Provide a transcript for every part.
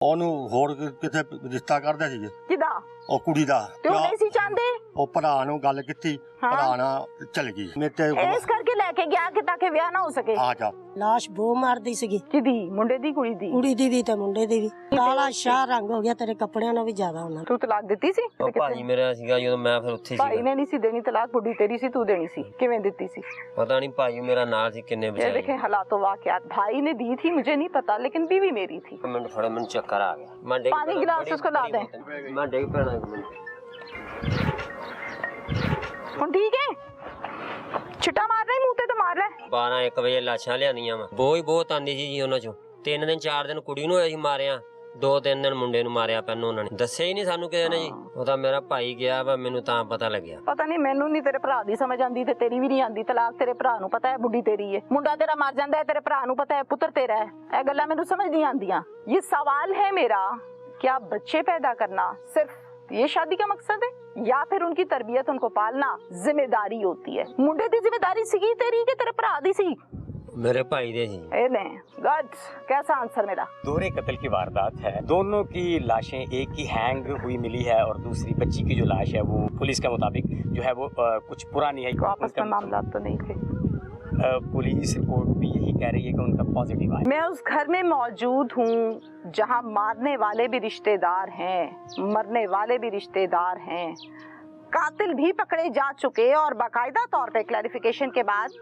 ਉਹਨੂੰ ਹੋਰ ਕਿਤੇ ਰਿਸ਼ਤਾ ਕਰਦੇ ਸੀਗੇ। ਕਿਦਾ? ਉਹ ਕੁੜੀ ਦਾ। ਤੇ ਉਹ ਨਹੀਂ ਸੀ ਚਾਹੁੰਦੇ? ਉਹ ਭਰਾ ਨੂੰ ਗੱਲ ਕੀਤੀ, ਭਰਾ ਨਾਲ ਚਲ ਗਈ। ਮੇਰੇ ਤੇ ਇਸ ਕਰਕੇ ਲੈ ਕੇ ਗਿਆ ਕਿ ਤਾਂ ਕਿ ਵਿਆਹ ਨਾ ਹੋ ਸਕੇ। ਆ ਜਾ ਲਾਸ਼ ਬੋ ਮਾਰਦੀ ਸੀਗੀ। ਕਿਦੀ? ਮੁੰਡੇ ਦੀ ਕੁੜੀ ਦੀ? ਕੁੜੀ ਦੀ ਵੀ ਤੇ ਮੁੰਡੇ ਦੀ ਵੀ। ਕਾਲਾ ਸ਼ਾਹ ਰੰਗ ਹੋ ਗਿਆ ਤੇਰੇ ਕੱਪੜਿਆਂ ਨਾਲ ਵੀ ਜ਼ਿਆਦਾ ਉਹਨਾਂ। ਤੂੰ ਤਲਾਕ ਦਿੱਤੀ ਸੀ? ਉਹ ਭਾਜੀ ਮੇਰਾ ਸੀਗਾ ਜਦੋਂ ਮੈਂ ਫਿਰ ਉੱਥੇ ਭਾਈ ਸੀਗਾ। ਨੇ ਨਹੀਂ ਸੀ ਦੇਣੀ ਤਲਾਕ, ਬੁੱਢੀ ਤੇਰੀ ਸੀ, ਤੂੰ ਦੇਣੀ ਸੀ। ਕਿਵੇਂ ਦਿੱਤੀ ਸੀ? पता नहीं भाई मेरा नाल सी किन्ने ये बचाए। देखे हालातों वाकयात। भाई ने दी थी मुझे नहीं पता, लेकिन बीवी मेरी थी। मिनट थोड़ा मन चक्कर आ गया। मैं डेग पानी पैना, गिलास बड़ी- उसको ला बड़ी दे। बोतल। मैं डेग पैना एक मिनट। ਹੁਣ ਠੀਕ ਹੈ? ਛਿੱਟਾ ਮਾਰ ਰਹੀ ਮੂੰਹ ਤੇ ਤਾਂ ਮਾਰ ਲੈ। 12-1 ਵਜੇ ਲਾਸ਼ਾਂ ਲਿਆਂਦੀਆਂ ਵਾ। ਬਹੁਤ ਆਂਦੀ ਸੀ ਜੀ ਉਹਨਾਂ ਚੋਂ। 3 ਦਿਨ 4 ਦਿਨ ਕੁੜੀ ਨੂੰ ਹੋਇਆ ਸੀ ਮਾਰਿਆ, 2-3 ਦਿਨ ਮੁੰਡੇ ਨੂੰ ਮਾਰਿਆ ਪੈਨੂੰ ਉਹਨਾਂ ਨੇ। ਦੱਸਿਆ ਹੀ ਨਹੀਂ ਸਾਨੂੰ ਕਿਸੇ ਨੇ ਜੀ। ਉਹ ਤਾਂ ਮੇਰਾ ਭਾਈ ਗਿਆ ਵਾ, ਮੈਨੂੰ ਤਾਂ ਪਤਾ ਲੱਗਿਆ। ਪਤਾ ਨਹੀਂ, ਮੈਨੂੰ ਨਹੀਂ ਤੇਰੇ ਭਰਾ ਦੀ ਸਮਝ ਆਂਦੀ ਤੇ ਤੇਰੀ ਵੀ ਨਹੀਂ ਆਂਦੀ। ਤਲਾਕ ਤੇਰੇ ਭਰਾ ਨੂੰ ਪਤਾ ਹੈ, ਬੁੱਢੀ ਤੇਰੀ ਹੈ। ਮੁੰਡਾ ਤੇਰਾ ਮਰ ਜਾਂਦਾ ਹੈ, ਤੇਰੇ ਭਰਾ ਨੂੰ ਪਤਾ ਹੈ, ਪੁੱਤਰ ਤੇਰਾ ਹੈ। ਇਹ ਗੱਲਾਂ ਮੈਨੂੰ ਸਮਝ ਨਹੀਂ ਆਂਦੀਆਂ। ਇਹ सवाल है मेरा, क्या बच्चे पैदा करना सिर्फ ये शादी का मकसद है या फिर उनकी तरबियत, उनको पालना जिम्मेदारी होती है? मुंडे दी जिम्मेदारी सी तेरी के तेरे भरा दी सी? मेरे भाई दे जी। गड, कैसा आंसर मेरा? दोहरे कत्ल की वारदात है। दोनों की लाशें एक ही हैंग हुई मिली है और दूसरी बच्ची की जो लाश है वो पुलिस के मुताबिक जो है वो कुछ पुरानी है। आपस में मामला तो नहीं थे। पुलिस रिपोर्ट भी यही कह रही है कि उनका पॉजिटिव आया। मैं उस घर में मौजूद हूँ जहाँ मारने वाले भी रिश्तेदार हैं, मरने वाले भी रिश्तेदार हैं, कातिल भी पकड़े जा चुके और बाकायदा तौर पे क्लैरिफिकेशन के बाद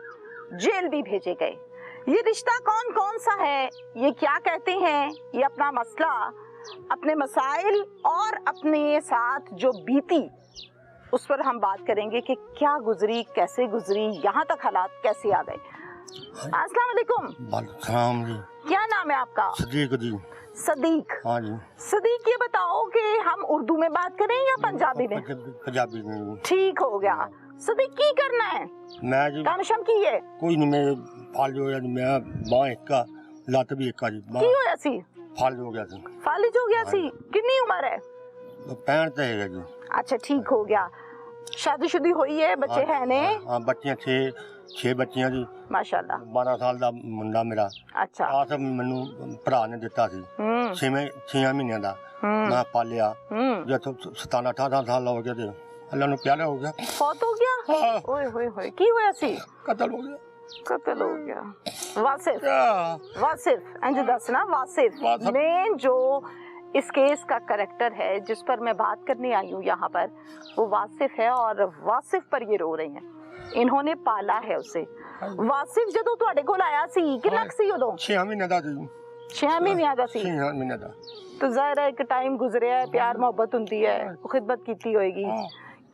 जेल भी भेजे गए। ये रिश्ता कौन कौन सा है, ये क्या कहते हैं, ये अपना मसला, अपने मसाइल और अपने साथ जो बीती उस पर हम बात करेंगे कि क्या गुजरी, कैसे गुजरी, यहाँ तक हालात कैसे आ गए। अस्सलाम वालेकुम। वालेकुम जी। क्या नाम है आपका? सदीक जी। सदीक। हाँ जी। सदीक, ये बताओ कि हम उर्दू में बात करें या पंजाबी में? पंजाबी में। ठीक हो गया। सदीक की करना है? मैं जी काम शम की है? कोई नहीं, मेरे फाल हो गया। मैं बांह एक का, लत भी एक का जी। की होया सी? फाल हो गया सी। फालिज हो गया सी? कितनी उम्र है? 65 है जी। अच्छा, ठीक हो गया। शादीशुदी हुई है, बच्चे हैं ने? हाँ, बच्चियां 6 बच्चियां जी। माशाल्लाह। 12 ਸਾਲ ਦਾ ਮੁੰਡਾ ਮੇਰਾ। अच्छा। ਆ ਸਭ ਮੈਨੂੰ ਭਰਾ ਨੇ ਦਿੱਤਾ ਸੀ। 6 ਮਹੀਨਿਆਂ ਦਾ ਮੈਂ ਪਾਲਿਆ। ਜਦੋਂ 17-18 ਸਾਲ ਹੋ ਗਏ ਤੇ ਅੱਲਾ ਨੂੰ ਪਿਆਰਾ ਹੋ ਗਿਆ। फौत हो गया? हाँ। ओए होए होए, की होया सी? ਕਤਲ ਹੋ ਗਿਆ। कत्ल हो गया। वासिफ, वासिफ वासिफ इंज दसना। वासिफ मेन जो इस केस का करैक्टर है जिस पर मैं बात करने आई हूँ यहाँ पर, वो वासिफ है और वासिफ पर ये रो रहे हैं। इन्होंने पाला है उसे। वासिफ जदों तुहाडे कोल आया सी किन्ना क सी उदों? 6 ਮਹੀਨੇ ਦਾ ਸੀ। 6 ਮਹੀਨਿਆਂ ਦਾ ਸੀ। 6 ਮਹੀਨੇ ਦਾ। तो ज़ाहिर है एक टाइम गुजरिया है, प्यार मोहब्बत हुंदी है, वो खिदमत कीती होएगी।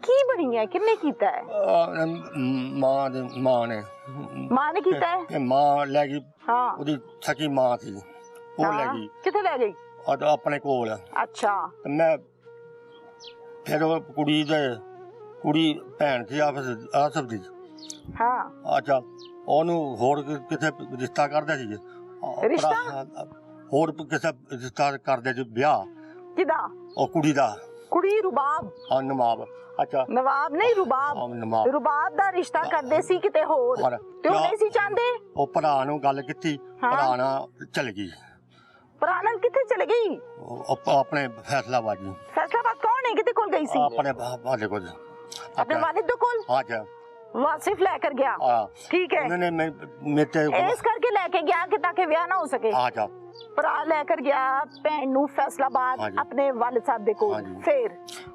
की बनी है, किन्ने कीता है? ਮਾਂ ਨੇ। मां ने कीता है? ਤੇ ਮਾਂ ਲੈ ਗਈ। हाँ। ਉਹਦੀ ਸਕੀ ਮਾਂ ਸੀ, ਉਹ ਲੈ ਗਈ किथे ले गई? ਉਹ ਆਪਣੇ ਕੋਲ। अच्छा। ਤੇ ਮੈਂ ਫਿਰ ਉਹ ਕੁੜੀ ਭੈਣ ਸੀ ਆਸਫ ਦੀ। हाँ। ਅੱਛਾ, ਉਹਨੂੰ ਹੋਰ ਕਿਤੇ ਰਿਸ਼ਤਾ ਕਰਦੇ ਸੀਗੇ। ਰਿਸ਼ਤਾ? ਹੋਰ ਕਿਸੇ ਰਿਸ਼ਤਾ ਕਰਦੇ ਸੀ ਵਿਆਹ। किदा? ਉਹ ਕੁੜੀ ਦਾ। कुड़ी रुबाब? ਹਾਂ, ਨਵਾਬ। ਅੱਛਾ, नवाब नहीं, रुबाब। ਨਵਾਬ। रुबाब दा रिश्ता करदे सी किते होर ਹੋਰ। ते ओ नहीं सी चाहंदे। ਉਹ ਭਰਾ ਨੂੰ ਗੱਲ ਕੀਤੀ, ਹਾਂ। ਭਰਾ ਨਾਲ ਚਲ ਗਈ। प्राणन किथे चले गई? ਉਹ ਆਪਣੇ ਫੈਸਲਾਬਾਦ ਜੀ। फैसलाबाद कौन है, किते कोल गई सी? ਆਪਣੇ ਵਾਲੇ ਕੋਲ। अपने वालिद दे कोल? ਅੱਛਾ। वासिफ लेकर गया। हाँ। ठीक है। उन्होंने मेरे ते इस करके लेके गया कि ताकि ब्याह ना हो सके। अच्छा। भरा लेकर गया भैन नू फैसलाबाद हाँ जी। अपने वालिद साहब दे कोल। हाँ जी।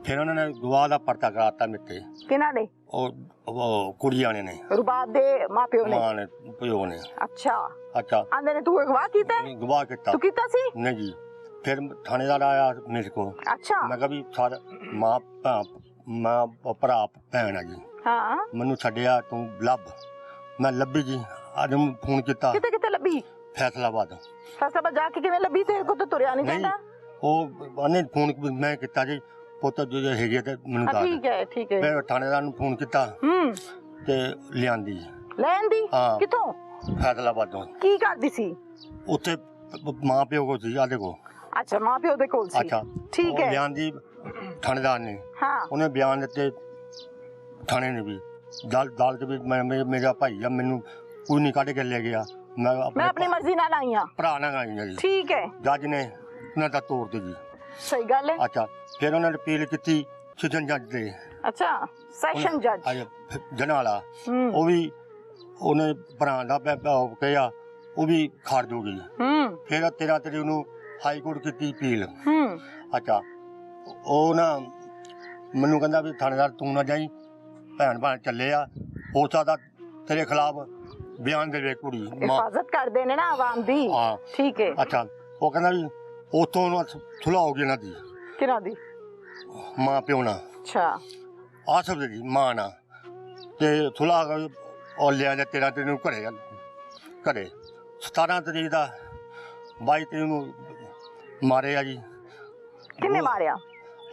फिर उन्होंने गवाह दा पर्चा कराता मेरे। किना ने? वो कुड़िया ने। रुबाब दे मां-प्यो ने? मां ने, प्यो ने। अच्छा। अच्छा। आंदे ने तू गवाह कीता है? गवाह किता। तू कीता सी? नहीं जी। फिर थानेदार आया मेरे को। अच्छा। मैं कहा भी सारा मां भरा भैन है जी। हाँ। मैनू छड्डिया तू लभ। मैं लभी जी। अज फोन किता। किते किते लभी? फैसलाबाद। फैसलाबाद जाके किवें लभी? तेरे को तो तुरया नहीं नहीं, जांदा। ਉਹ ਉਹਨੇ ਫੋਨ ਮੈਂ ਕੀਤਾ ਜੀ, ਪੁੱਤ ਜੋ ਹੈਗੇ ਤੇ ਮੈਨੂੰ ਦੱਸ। ठीक है, ठीक है। ਫਿਰ ਥਾਣੇਦਾਰ ਨੂੰ ਫੋਨ ਕੀਤਾ ਤੇ ਲਿਆਂਦੀ। ਲੈਣ ਦੀ? ਹਾਂ। ਕਿੱਥੋਂ? ਫੈਸਲਾਬਾਦ ਤੋਂ। ਕੀ ਕਰਦੀ ਸੀ? ਉੱਥੇ ਮਾਂ ਪਿਓ ਕੋ ਸੀ, ਆਦੇ ਕੋ। ਅੱਛਾ, ਮਾਂ ਪਿਓ ਦੇ ਕੋਲ ਸੀ। ਅੱਛਾ, ਠੀਕ ਹੈ। ਲਿਆਂਦੀ ਥਾਣੇਦਾਰ ਨੇ। ਹਾਂ। ਉਹਨੇ ਬਿਆਨ ਦਿੱਤੇ ਥਾਣੇ ਨੇ ਵੀ। ਦਾਲ ਵੀ ਮੇਰਾ ਭਾਈ ਆ, ਮੈਨੂੰ ਕੋਈ ਨਹੀਂ ਕੱਢ ਕੇ ਲੈ ਗਿਆ। मैं अपनी मर्जी नाल आई हां। भरा नाल आई हां जी। ठीक है। जज ने ਉਹਨਾਂ ਦਾ ਤੋੜ ਦੇ ਜੀ। ਸਹੀ ਗੱਲ ਹੈ। ਅੱਛਾ ਫਿਰ ਉਹਨਾਂ ਨੇ ਅਪੀਲ ਕੀਤੀ ਸੈਸ਼ਨ ਜੱਜ ਦੇ। ਅੱਛਾ ਸੈਸ਼ਨ ਜੱਜ ਜਨਾਲਾ ਉਹ ਵੀ ਉਹਨੇ ਭਰਾ ਦਾ ਕਿਹਾ ਉਹ ਵੀ ਖੜ ਦੂਗੀ। ਫਿਰ 13 ਤਰੀਕ ਨੂੰ ਹਾਈ ਕੋਰਟ ਕੀਤੀ ਅਪੀਲ। ਅੱਛਾ ਉਹ ਨਾ ਮੈਨੂੰ ਕਹਿੰਦਾ ਵੀ ਥਾਣੇਦਾਰ ਤੂੰ ਨਾ ਜਾਈ, ਭੈਣ ਭਾਣ ਚੱਲੇ ਆ, ਹੋ ਸਕਦਾ ਤੇਰੇ ਖਿਲਾਫ ਬਿਆਨ ਦੇਵੇ ਕੁੜੀ। ਹਿਫਾਜ਼ਤ ਕਰਦੇ ਨੇ ਨਾ ਆਵਾਮ ਦੀ। ਹਾਂ ਠੀਕ ਹੈ। ਅੱਛਾ ਉਹ ਕਹਿੰਦਾ ਵੀ ਉਤੋਂ ਸੁਲਾਹ ਹੋ ਗਈ ਇਹਨਾਂ ਦੀ ਕਿਹਨਾਂ ਦੀ? ਮਾਂ ਪਿਓ ਨਾਲ। ਅੱਛਾ ਆਸਫ ਦੀ ਮਾਂ ਨਾਲ ਤੇ ਸੁਲਾਹ ਉਹ ਲਿਆ ਜਾਂ 13 ਤਰੀਕ ਨੂੰ ਘਰੇ 17 ਤਰੀਕ ਦਾ 22 ਤਰੀਕ ਨੂੰ ਮਾਰਿਆ ਜੀ। ਕਿੰਨੇ ਮਾਰਿਆ?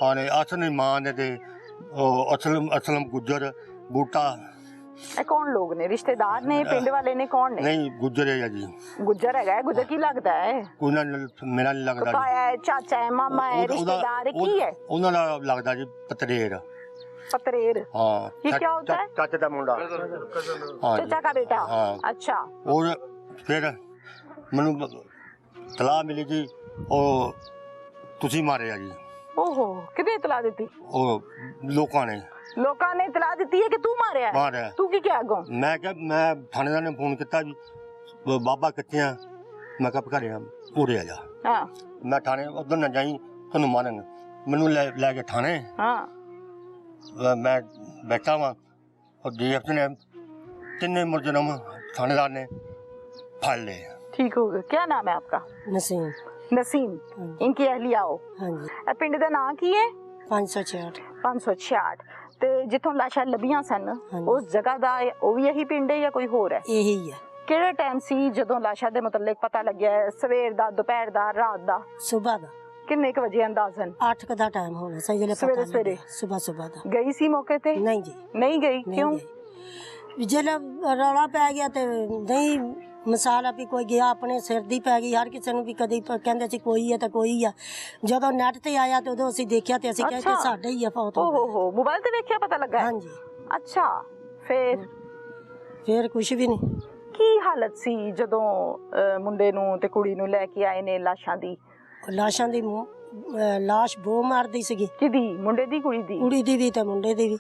ਆਨੇ ਅਸਲ ਨੇ ਮਾਂ ਨੇ ਤੇ ਉਹ ਅਸਲਮ ਗੁੱਜਰ ਬੂਟਾ। ਇਹ ਕੌਣ ਲੋਕ ਨੇ? ਰਿਸ਼ਤੇਦਾਰ ਨੇ, ਪਿੰਡ ਵਾਲੇ ਨੇ, ਕੌਣ ਨੇ? ਨਹੀਂ ਗੁੱਜਰ ਹੈ ਜੀ। ਗੁੱਜਰ ਹੈਗਾ? ਗੁੱਜਰ ਕੀ ਲੱਗਦਾ ਹੈ? ਕੋਈ ਨਾ ਮੇਰਾ ਨਹੀਂ ਲੱਗਦਾ ਜੀ। ਤਾਇਆ ਹੈ, ਚਾਚਾ ਹੈ, ਮਾਮਾ ਹੈ, ਰਿਸ਼ਤੇਦਾਰ ਹੈ, ਕੀ ਹੈ? ਉਹਨਾਂ ਦਾ ਲੱਗਦਾ ਜੀ ਪਤਰੇਰ। पतरेर? हाँ। ये क्या होता है? चाचा का मुंडा। हाँ चाचा का बेटा। हाँ। अच्छा। और फिर मैनू तलाह मिली जी और तुसी मारे आ जी। ओहो कितने इतला दी? लोकां ने इतला दी है कि तू मारे है? मारे। तू की क्या अगों? मैं क्या मैं थानेदार ने फोन किया जी बाबा कितने हैं? मैं कहा घरे हम पूरे आ जा। हाँ। मैं थाने उधर न जाई तेन मारेंगे। मैनू ले के थाने। हाँ। मैं बैठा वहाँ और DF ने तीन मुलजम थानेदार ने फाड़ ले। ठीक हो गया। क्या नाम है आपका? नसीम। नसीम। इनकी अहलिया हो? हाँ जी। पिंड का नाम की है? 566। 566 ਤੇ ਜਿੱਥੋਂ ਲਾਸ਼ਾਂ ਲੱਭੀਆਂ ਸਨ ਉਸ ਜਗ੍ਹਾ ਦਾ ਉਹ ਵੀ ਇਹੀ ਪਿੰਡ ਹੈ ਜਾਂ ਕੋਈ ਹੋਰ ਹੈ? ਇਹੀ ਹੈ। ਕਿਹੜੇ ਟਾਈਮ ਸੀ ਜਦੋਂ ਲਾਸ਼ਾਂ ਦੇ ਮੁਤਲਕ ਪਤਾ ਲੱਗਿਆ? ਸਵੇਰ ਦਾ, ਦੁਪਹਿਰ ਦਾ, ਰਾਤ ਦਾ? ਸਵੇਰ ਦਾ। ਕਿੰਨੇ ਕੁ ਵਜੇ ਅੰਦਾਜ਼ਨ? 8 ਦਾ ਟਾਈਮ ਹੋਣਾ ਸਹੀ ਜਿਹੜੇ ਪਤਾ ਸਵੇਰੇ ਸਵੇਰੇ ਸਵੇਰ ਦਾ। ਗਈ ਸੀ ਮੌਕੇ ਤੇ? ਨਹੀਂ ਜੀ ਨਹੀਂ ਗਈ। ਕਿਉਂ? ਜਦੋਂ ਰੌਲਾ ਪੈ ਗਿਆ ਤੇ ਨਹੀਂ ਮਿਸਾਲ ਆ ਵੀ ਕੋਈ ਗਿਆ ਆਪਣੇ ਸਿਰ ਦੀ ਪੈ ਗਈ। ਹਰ ਕਿਸੇ ਨੂੰ ਵੀ ਕਦੀ ਕਹਿੰਦੇ ਸੀ ਕੋਈ ਹੈ ਤਾਂ ਕੋਈ ਆ। ਜਦੋਂ ਨੈਟ ਤੇ ਆਇਆ ਤੇ ਉਦੋਂ ਅਸੀਂ ਦੇਖਿਆ ਤੇ ਅਸੀਂ ਕਹਿੰਦੇ ਸਾਡੇ ਹੀ ਆ ਫੌਤ ਹੋ ਗਈ। ਓਹੋ ਮੋਬਾਈਲ ਤੇ ਵੇਖਿਆ ਪਤਾ ਲੱਗਾ? ਹਾਂਜੀ। ਅੱਛਾ ਫਿਰ ਕੁਝ ਵੀ ਨਹੀਂ। ਕੀ ਹਾਲਤ ਸੀ ਜਦੋਂ ਮੁੰਡੇ ਨੂੰ ਤੇ ਕੁੜੀ ਨੂੰ ਲੈ ਕੇ ਆਏ ਨੇ ਲਾਸ਼ਾਂ ਦੀ? ਲਾਸ਼ਾਂ ਦੀ ਲਾਸ਼ ਬੋ ਮਾਰਦੀ ਸੀਗੀ। ਕਿਹਦੀ? ਮੁੰਡੇ ਦੀ ਕੁੜੀ ਦੀ? ਕੁੜੀ ਦੀ ਵੀ ਤੇ ਮੁੰਡੇ ਦੀ ਵੀ।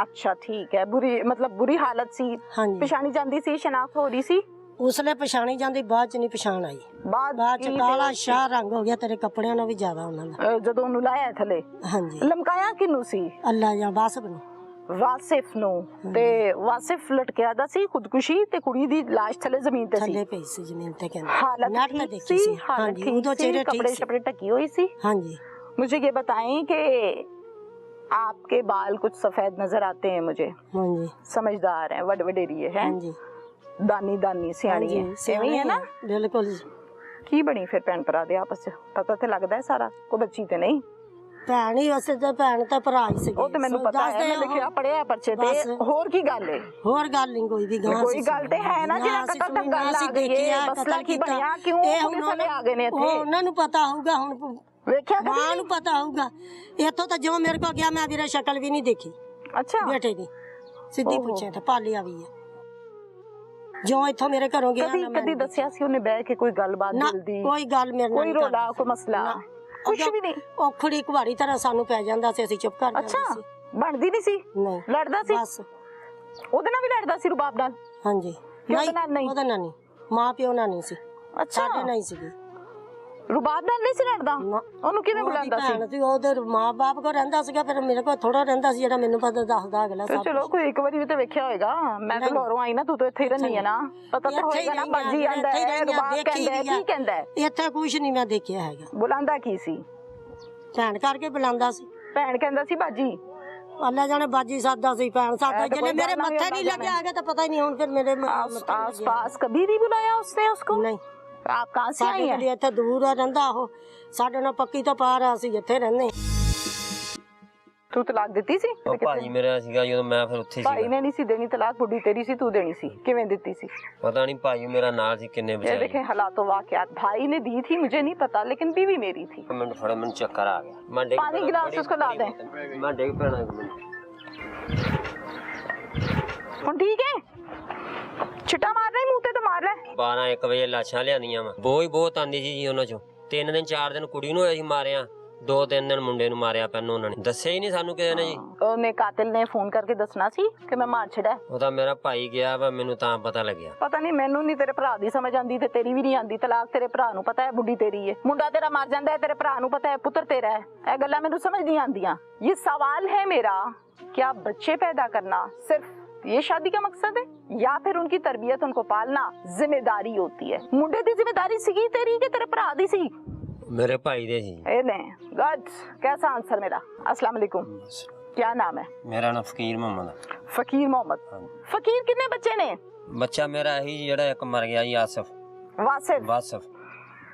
ਅੱਛਾ ਠੀਕ ਹੈ। ਬੁਰੀ ਹਾਲਤ ਸੀ। ਹਾਂਜੀ। ਪਛਾਣੀ ਜਾਂਦੀ ਸੀ? ਸ਼ਨਾਖਤ ਹੋ ਰਹੀ ਸੀ? ਉਸਲੇ ਪਛਾਣੀ ਜਾਂਦੀ, ਬਾਅਦ ਚ ਨਹੀਂ ਪਛਾਣ ਆਈ। ਬਾਅਦ ਚ ਕਾਲਾ ਸ਼ਾਹ ਰੰਗ ਹੋ ਗਿਆ ਤੇਰੇ ਕੱਪੜਿਆਂ ਨਾਲ ਵੀ ਜ਼ਿਆਦਾ ਉਹਨਾਂ ਦਾ ਜਦੋਂ ਉਹਨੂੰ ਲਾਇਆ ਥੱਲੇ। ਹਾਂਜੀ। ਲਮਕਾਇਆ ਕਿਹਨੂੰ ਸੀ? ਅੱਲਾ ਜਾਂ ਵਾਸਿਫ ਨੂੰ। ਵਾਸਿਫ ਨੂੰ। ਤੇ ਵਾਸਿਫ ਲਟਕਿਆ ਦਾ ਸੀ ਖੁਦਕੁਸ਼ੀ ਤੇ ਕੁੜੀ ਦੀ ਲਾਸ਼ ਥੱਲੇ ਜ਼ਮੀਨ ਤੇ ਸੀ? ਥੱਲੇ ਪਈ ਸੀ ਜ਼ਮੀਨ ਤੇ। ਕਹਿੰਦੇ हालत नट ठीक देखी सी। हालत हाँ उदो चेहरे ठीक कपड़े सी। शपड़े ढकी हुई सी? हाँ जी। मुझे ये बताएं कि आपके बाल कुछ सफेद नजर आते हैं मुझे। हाँ जी। समझदार हैं, वडेरिए हैं। हाँ जी। दानी सियाणी है। एवं है ना? बिल्कुल। की बनी फिर भैन भरा दे आपस च? पता ते लगदा है सारा? कोई बच्ची ते नहीं? ਭੈਣ ਹੀ ਵਸੇ ਤੇ ਭੈਣ ਤਾਂ ਭਰਾ ਹੀ ਸੀ। ਉਹ ਤੇ ਮੈਨੂੰ ਪਤਾ ਹੈ, ਮੈਂ ਲਿਖਿਆ ਪੜਿਆ ਪਰਚੇ ਤੇ। ਹੋਰ ਕੀ ਗੱਲ ਹੈ? ਹੋਰ ਗੱਲ ਨਹੀਂ ਕੋਈ ਵੀ ਗਾਂ ਕੋਈ ਗੱਲ ਤੇ ਹੈ ਨਾ ਜਿਹੜਾ ਕਤਲ ਤੱਕ ਗੱਲ ਆ ਗਈ ਹੈ। ਮਸਲਾ ਕੀ ਬਣਿਆ? ਕਿਉਂ ਪੁਲਿਸ ਵਾਲੇ ਆ ਗਏ ਨੇ ਇੱਥੇ? ਉਹਨਾਂ ਨੂੰ ਪਤਾ ਹੋਊਗਾ। ਹੁਣ ਵੇਖਿਆ ਮਾਂ ਨੂੰ ਪਤਾ ਹੋਊਗਾ। ਇੱਥੋਂ ਤਾਂ ਜੋ ਮੇਰੇ ਕੋਲ ਗਿਆ ਮੈਂ ਵੀਰੇ ਸ਼ਕਲ ਵੀ ਨਹੀਂ ਦੇਖੀ। ਅੱਛਾ। ਬੇਟੇ ਦੀ ਸਿੱਧੀ ਪੁੱਛਿਆ ਤਾਂ ਪਾਲਿਆ ਵੀ ਹੈ। ਜੋ ਇੱਥੋਂ ਮੇਰੇ ਘਰੋਂ ਗਿਆ ਨਾ ਕਦੀ ਦੱਸਿਆ ਸੀ ਉਹਨੇ ਬਹਿ ਕੇ ਕੋਈ ਗੱਲਬਾਤ ਦਿਲ ਦੀ? ਕੋਈ ਗੱਲ ਮੇਰੇ ਨਾਲ ਕੋਈ ਰੋਲਾ, ਕੋਈ ਮਸਲਾ ਕੁਛ ਵੀ ਨਹੀਂ? ਔਖੜੀ ਕੁਹਾੜੀ ਤਰ੍ਹਾਂ ਸਾਨੂੰ ਪੈ ਜਾਂਦਾ ਸੀ, ਅਸੀਂ ਚੁੱਪ ਕਰ ਜਾਂਦੇ ਸੀ। ਅੱਛਾ ਬਣਦੀ ਨਹੀਂ ਸੀ? ਨਹੀਂ ਲੜਦਾ ਸੀ? ਬਸ ਉਹਦੇ ਨਾਲ ਵੀ ਲੜਦਾ ਸੀ ਰੁਬਾਬ ਨਾਲ? ਹਾਂਜੀ। ਉਹਦੇ ਨਾਲ ਨਹੀਂ? ਉਹਦੇ ਨਾਲ ਨਹੀਂ, ਮਾਂ ਪਿਓ ਨਾਲ ਨਹੀਂ ਸੀ। ਅੱਛਾ ਸਾਡੇ ਨਾਲ ਹੀ ਸੀਗੀ। ਰੁਬਾਬ ਨਾਲ ਨਹੀਂ ਸੀ ਲੜਦਾ? ਉਹਨੂੰ ਕਿਵੇਂ ਬੁਲਾਉਂਦਾ ਸੀ? ਉਹਦੇ ਮਾਂ-ਬਾਪ ਕੋਲ ਰਹਿੰਦਾ ਸੀਗਾ, ਫਿਰ ਮੇਰੇ ਕੋਲ ਥੋੜਾ ਰਹਿੰਦਾ ਸੀ ਜਿਹੜਾ ਮੈਨੂੰ ਪਤਾ ਦੱਸਦਾ ਅਗਲਾ ਸਭ। ਚਲੋ ਕੋਈ ਇੱਕ ਵਾਰੀ ਵੀ ਤਾਂ ਵੇਖਿਆ ਹੋਏਗਾ। ਮੈਂ ਤਾਂ ਲੋਰੋਂ ਆਈ ਨਾ, ਤੂੰ ਤਾਂ ਇੱਥੇ ਹੀ ਰਹਿੰਦੀ ਹੈ ਨਾ, ਪਤਾ ਤਾਂ ਹੋਏਗਾ ਨਾ। ਬਾਜੀ ਆਂਦਾ ਹੈ, ਰੁਬਾਬ ਕਹਿੰਦਾ ਹੈ, ਕੀ ਕਹਿੰਦਾ ਹੈ? ਇੱਥੇ ਕੁਝ ਨਹੀਂ ਮੈਂ ਦੇਖਿਆ ਹੈਗਾ। ਬੁਲਾਉਂਦਾ ਕੀ ਸੀ? ਭੈਣ ਕਰਕੇ ਬੁਲਾਉਂਦਾ ਸੀ। ਭੈਣ ਕਹਿੰਦਾ ਸੀ ਬਾਜੀ? ਅੱਲਾ ਜਾਣੇ ਬਾਜੀ ਸਾਦਾ ਸੀ, ਭੈਣ ਸਾਦਾ। ਜਿਹਨੇ ਮੇਰੇ ਮੱਥੇ ਨਹੀਂ ਲੱਗਿਆ ਹੈਗਾ ਤਾਂ ਪਤਾ ਹੀ ਨਹੀਂ। ਹੁਣ ਫਿਰ ਮੇਰੇ आस पास कभी नहीं बुलाया उसने उसको? नहीं। आप कहाँ से आई हैं? ਇੱਥੇ ਦੂਰ ਰਹਿੰਦਾ ਉਹ, ਸਾਡੇ ਨਾਲ ਪੱਕੀ ਤੋਂ ਪਾਰ ਆ, ਅਸੀਂ ਇੱਥੇ ਰਹਿੰਦੇ। ਤੂੰ ਤਲਾਕ ਦਿੱਤੀ ਸੀ? ਉਹ ਭਾਈ ਮੇਰਾ ਸੀਗਾ ਜਦੋਂ ਮੈਂ ਫਿਰ ਉੱਥੇ ਭਾਈ ਸੀਗਾ। ਨੇ ਨਹੀਂ ਸੀ ਦੇਣੀ ਤਲਾਕ, ਬੁੱਢੀ ਤੇਰੀ ਸੀ, ਤੂੰ ਦੇਣੀ ਸੀ। ਕਿਵੇਂ ਦਿੱਤੀ ਸੀ? ਪਤਾ ਨਹੀਂ ਭਾਈ ਮੇਰਾ ਨਾਲ ਸੀ ਕਿੰਨੇ ये ਵਿਚਾਰੇ। देखें हालात वाकयात। भाई ने दी थी मुझे नहीं पता, लेकिन बीवी मेरी थी। ਮੈਨੂੰ ਥੋੜਾ ਮੈਨੂੰ ਚੱਕਰ ਆ ਗਿਆ। ਮੈਂ ਡਿੱਗ पानी ਪੈਣਾ, गिलास बड़ी- उसको ला बड़ी- दें। मैं ਡਿੱਗ ਪੈਣਾ ਇੱਕ ਮਿੰਟ। ਹੁਣ ਠੀਕ ਹੈ? ਛਿੱਟਾ ਮਾਰ ਲੈ ਮੂੰਹ ਤੇ ਤਾਂ ਮਾਰ ਲੈ। 12-1 ਵਜੇ ਲਾਸ਼ਾਂ ਲਿਆਂਦੀਆਂ ਵਾ। ਬੋਝ ਬਹੁਤ ਆਂਦੀ ਸੀ ਜੀ ਉਹਨਾਂ ਚੋਂ। 3 ਦਿਨ 4 ਦਿਨ ਕੁੜੀ ਨੂੰ ਅਸੀਂ ਮਾਰਿਆ, 2-3 ਦਿਨ ਮੁੰਡੇ ਨੂੰ ਮਾਰਿਆ ਪੈਨੋਂ ਉਹਨਾਂ ਨੇ। ਦੱਸਿਆ ਹੀ ਨਹੀਂ ਸਾਨੂੰ ਕਿਸੇ ਨੇ ਜੀ। ਉਹਨੇ ਕਾਤਿਲ ਨੇ ਫੋਨ ਕਰਕੇ ਦੱਸਣਾ ਸੀ ਕਿ ਮੈਂ ਮਾਰ ਛੜਿਆ। ਉਹਦਾ ਮੇਰਾ ਭਾਈ ਗਿਆ ਵਾ, ਮੈਨੂੰ ਤਾਂ ਪਤਾ ਲੱਗਿਆ। ਪਤਾ ਨਹੀਂ, ਮੈਨੂੰ ਨਹੀਂ ਤੇਰੇ ਭਰਾ ਦੀ ਸਮਝ ਆਂਦੀ ਤੇ ਤੇਰੀ ਵੀ ਨਹੀਂ ਆਂਦੀ। ਤਲਾਕ ਤੇਰੇ ਭਰਾ ਨੂੰ ਪਤਾ ਹੈ, ਬੁੱਢੀ ਤੇਰੀ ਹੈ। ਮੁੰਡਾ ਤੇਰਾ ਮਰ ਜਾਂਦਾ ਹੈ, ਤੇਰੇ ਭਰਾ ਨੂੰ ਪਤਾ ਹੈ, ਪੁੱਤਰ ਤੇਰਾ ਹੈ। ਇਹ ਗੱਲਾਂ ਮੈਨੂੰ ਸਮਝ नहीं आंदियां। ये सवाल है मेरा, क्या बच्चे पैदा करना सिर्फ ये शादी का मकसद है या फिर उनकी तरबियत, उनको पालना जिम्मेदारी होती है? मुंडे दी जिम्मेदारी सी तेरी के तेरे भरा दी सी? मेरे भाई दे जी। गुड, कैसा आंसर मेरा? अस्सलाम वालेकुम, क्या नाम है? मेरा नाम फकीर मोहम्मद। फकीर मोहम्मद। फकीर कितने बच्चे ने? बच्चा मेरा ही जेड़ा एक मर गया जी, आसिफ। वासिफ। वासिफ।